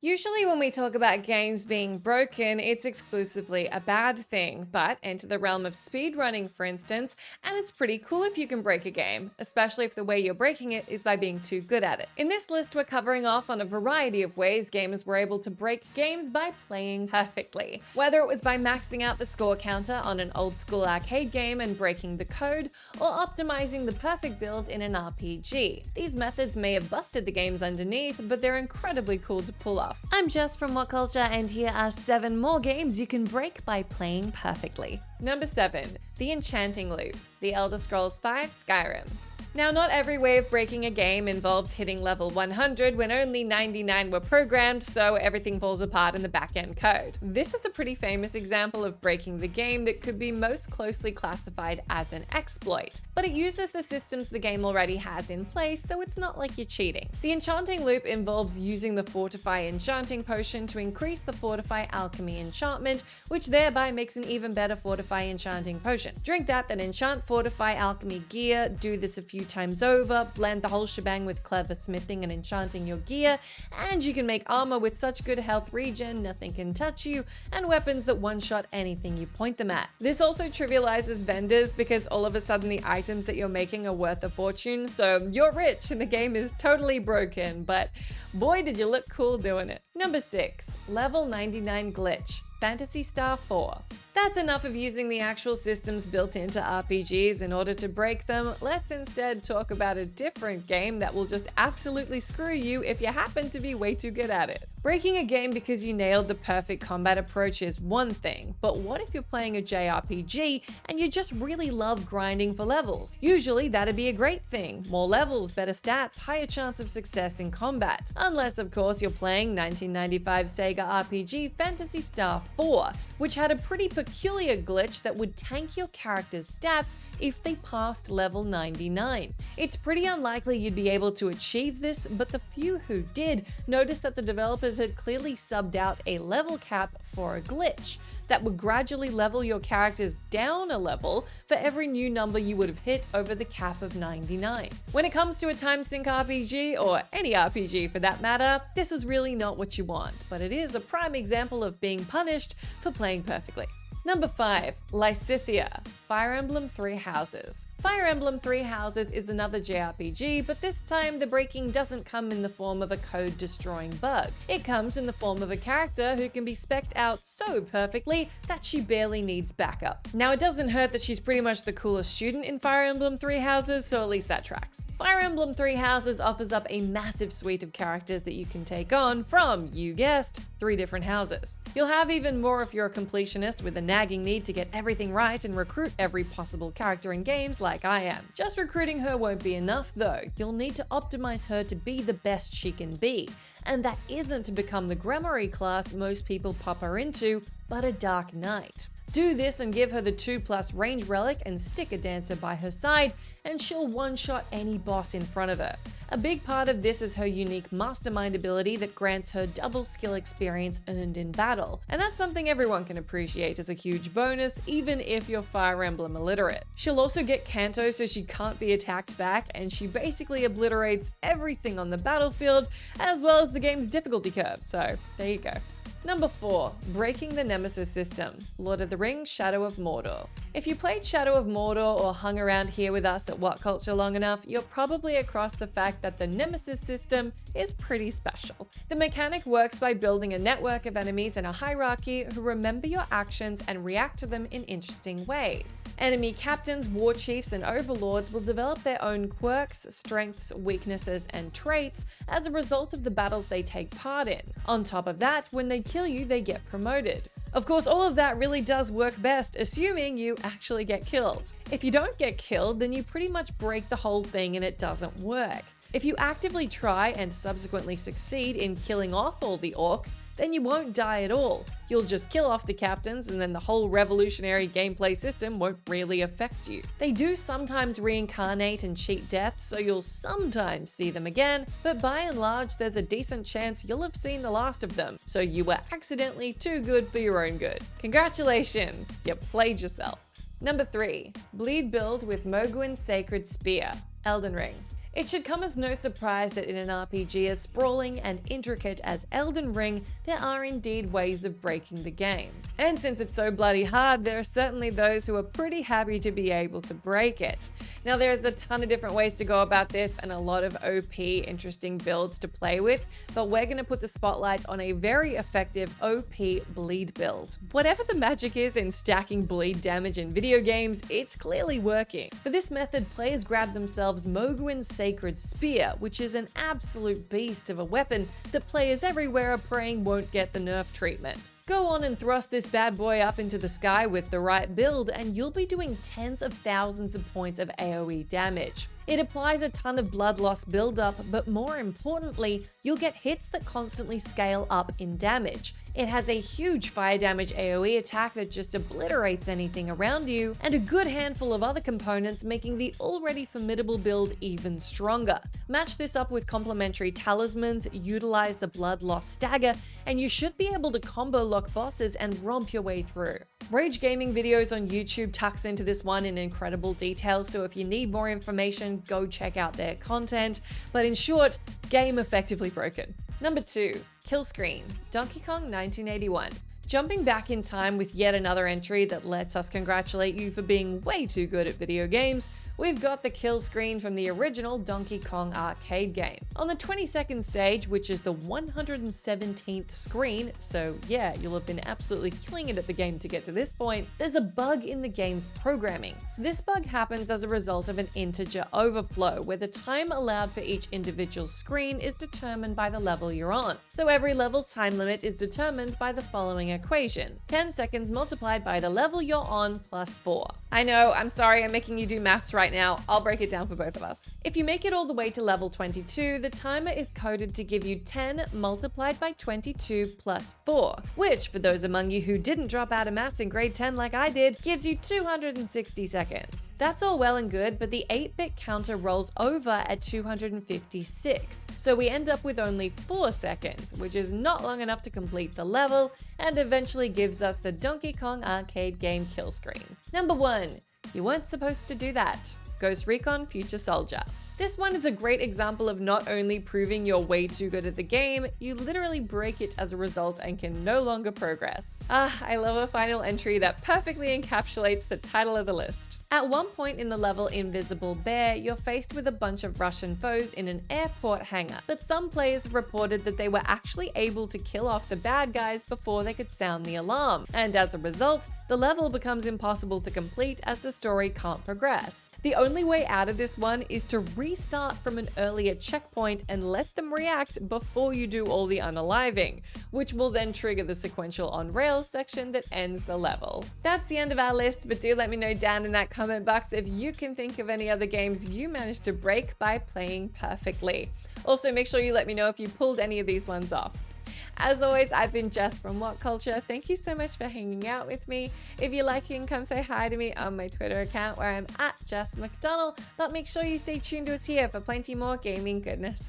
Usually when we talk about games being broken, it's exclusively a bad thing, but enter the realm of speedrunning, for instance, and it's pretty cool if you can break a game, especially if the way you're breaking it is by being too good at it. In this list, we're covering off on a variety of ways gamers were able to break games by playing perfectly. Whether it was by maxing out the score counter on an old school arcade game and breaking the code, or optimizing the perfect build in an RPG. These methods may have busted the games underneath, but they're incredibly cool to pull off. I'm Jess from WhatCulture, and here are 7 more games you can break by playing perfectly. Number 7. The Enchanting Loop, The Elder Scrolls V Skyrim. Now, not every way of breaking a game involves hitting level 100 when only 99 were programmed, so everything falls apart in the back-end code. This is a pretty famous example of breaking the game that could be most closely classified as an exploit, but it uses the systems the game already has in place, so it's not like you're cheating. The Enchanting Loop involves using the Fortify Enchanting Potion to increase the Fortify Alchemy enchantment, which thereby makes an even better Fortify Enchanting Potion. Drink that, then enchant Fortify Alchemy gear, do this a few times over, blend the whole shebang with clever smithing and enchanting your gear, and you can make armor with such good health regen, nothing can touch you, and weapons that one-shot anything you point them at. This also trivializes vendors because all of a sudden the items that you're making are worth a fortune, so you're rich and the game is totally broken, but boy did you look cool doing it. Number 6. Level 99 Glitch, Phantasy Star 4. That's enough of using the actual systems built into RPGs in order to break them. Let's instead talk about a different game that will just absolutely screw you if you happen to be way too good at it. Breaking a game because you nailed the perfect combat approach is one thing, but what if you're playing a JRPG and you just really love grinding for levels? Usually that'd be a great thing. More levels, better stats, higher chance of success in combat. Unless of course you're playing 1995 Sega RPG Phantasy Star 4, which had a pretty peculiar glitch that would tank your character's stats if they passed level 99. It's pretty unlikely you'd be able to achieve this, but the few who did noticed that the developers had clearly subbed out a level cap for a glitch that would gradually level your characters down a level for every new number you would have hit over the cap of 99. When it comes to a time sync RPG, or any RPG for that matter, this is really not what you want, but it is a prime example of being punished for playing perfectly. Number 5. LYSITHEA, Fire Emblem Three Houses. Fire Emblem Three Houses is another JRPG, but this time the breaking doesn't come in the form of a code-destroying bug. It comes in the form of a character who can be spec'd out so perfectly that she barely needs backup. Now, it doesn't hurt that she's pretty much the coolest student in Fire Emblem Three Houses, so at least that tracks. Fire Emblem Three Houses offers up a massive suite of characters that you can take on from, you guessed, 3 different houses. You'll have even more if you're a completionist with a nagging need to get everything right and recruit every possible character in games like I am. Just recruiting her won't be enough though. You'll need to optimize her to be the best she can be. And that isn't to become the Gramarye class most people pop her into, but a Dark Knight. Do this and give her the 2+ range relic and stick a dancer by her side, and she'll one-shot any boss in front of her. A big part of this is her unique mastermind ability that grants her double skill experience earned in battle, and that's something everyone can appreciate as a huge bonus, even if you're Fire Emblem illiterate. She'll also get Kanto so she can't be attacked back, and she basically obliterates everything on the battlefield, as well as the game's difficulty curve, so there you go. Number 4. Breaking the Nemesis system, Lord of the Rings Shadow of Mordor. If you played Shadow of Mordor or hung around here with us at WhatCulture long enough, you're probably across the fact that the Nemesis system is pretty special. The mechanic works by building a network of enemies in a hierarchy who remember your actions and react to them in interesting ways. Enemy captains, war chiefs, and overlords will develop their own quirks, strengths, weaknesses, and traits as a result of the battles they take part in. On top of that, when they kill you, they get promoted. Of course, all of that really does work best, assuming you actually get killed. If you don't get killed, then you pretty much break the whole thing and it doesn't work. If you actively try and subsequently succeed in killing off all the orcs, then you won't die at all. You'll just kill off the captains and then the whole revolutionary gameplay system won't really affect you. They do sometimes reincarnate and cheat death, so you'll sometimes see them again, but by and large there's a decent chance you'll have seen the last of them, so you were accidentally too good for your own good. Congratulations, you played yourself. Number 3. Bleed build with MOHGWYN'S Sacred Spear, Elden Ring. It should come as no surprise that in an RPG as sprawling and intricate as Elden Ring, there are indeed ways of breaking the game. And since it's so bloody hard, there are certainly those who are pretty happy to be able to break it. Now there's a ton of different ways to go about this and a lot of OP interesting builds to play with, but we're going to put the spotlight on a very effective OP bleed build. Whatever the magic is in stacking bleed damage in video games, it's clearly working. For this method, players grab themselves MOHGWYN'S Sacred Spear, which is an absolute beast of a weapon that players everywhere are praying won't get the nerf treatment. Go on and thrust this bad boy up into the sky with the right build and you'll be doing tens of thousands of points of AoE damage. It applies a ton of blood loss buildup, but more importantly, you'll get hits that constantly scale up in damage. It has a huge fire damage AoE attack that just obliterates anything around you, and a good handful of other components making the already formidable build even stronger. Match this up with complementary talismans, utilize the blood loss stagger, and you should be able to combo lock bosses and romp your way through. Rage Gaming videos on YouTube tucks into this one in incredible detail, so if you need more information, go check out their content. But in short, game effectively broken. Number 2, Kill Screen, Donkey Kong 1981. Jumping back in time with yet another entry that lets us congratulate you for being way too good at video games, we've got the kill screen from the original Donkey Kong arcade game. On the 22nd stage, which is the 117th screen, so yeah, you'll have been absolutely killing it at the game to get to this point, there's a bug in the game's programming. This bug happens as a result of an integer overflow, where the time allowed for each individual screen is determined by the level you're on. So every level's time limit is determined by the following equation: 10 seconds multiplied by the level you're on plus 4. I know, I'm sorry, I'm making you do maths right now. I'll break it down for both of us. If you make it all the way to level 22, the timer is coded to give you 10 multiplied by 22 plus 4, which, for those among you who didn't drop out of maths in grade 10 like I did, gives you 260 seconds. That's all well and good, but the 8-bit counter rolls over at 256, so we end up with only 4 seconds, which is not long enough to complete the level, and eventually gives us the Donkey Kong arcade game kill screen. Number 1. You weren't supposed to do that. Ghost Recon Future Soldier. This one is a great example of not only proving you're way too good at the game, you literally break it as a result and can no longer progress. I love a final entry that perfectly encapsulates the title of the list. At one point in the level Invisible Bear, you're faced with a bunch of Russian foes in an airport hangar, but some players have reported that they were actually able to kill off the bad guys before they could sound the alarm, and as a result, the level becomes impossible to complete as the story can't progress. The only way out of this one is to restart from an earlier checkpoint and let them react before you do all the unaliving, which will then trigger the sequential on rails section that ends the level. That's the end of our list, but do let me know down in that comment box if you can think of any other games you managed to break by playing perfectly. Also, make sure you let me know if you pulled any of these ones off. As always, I've been Jess from WhatCulture. Thank you so much for hanging out with me. If you like it, you can come say hi to me on my Twitter account where I'm at Jess McDonald, but make sure you stay tuned to us here for plenty more gaming goodness.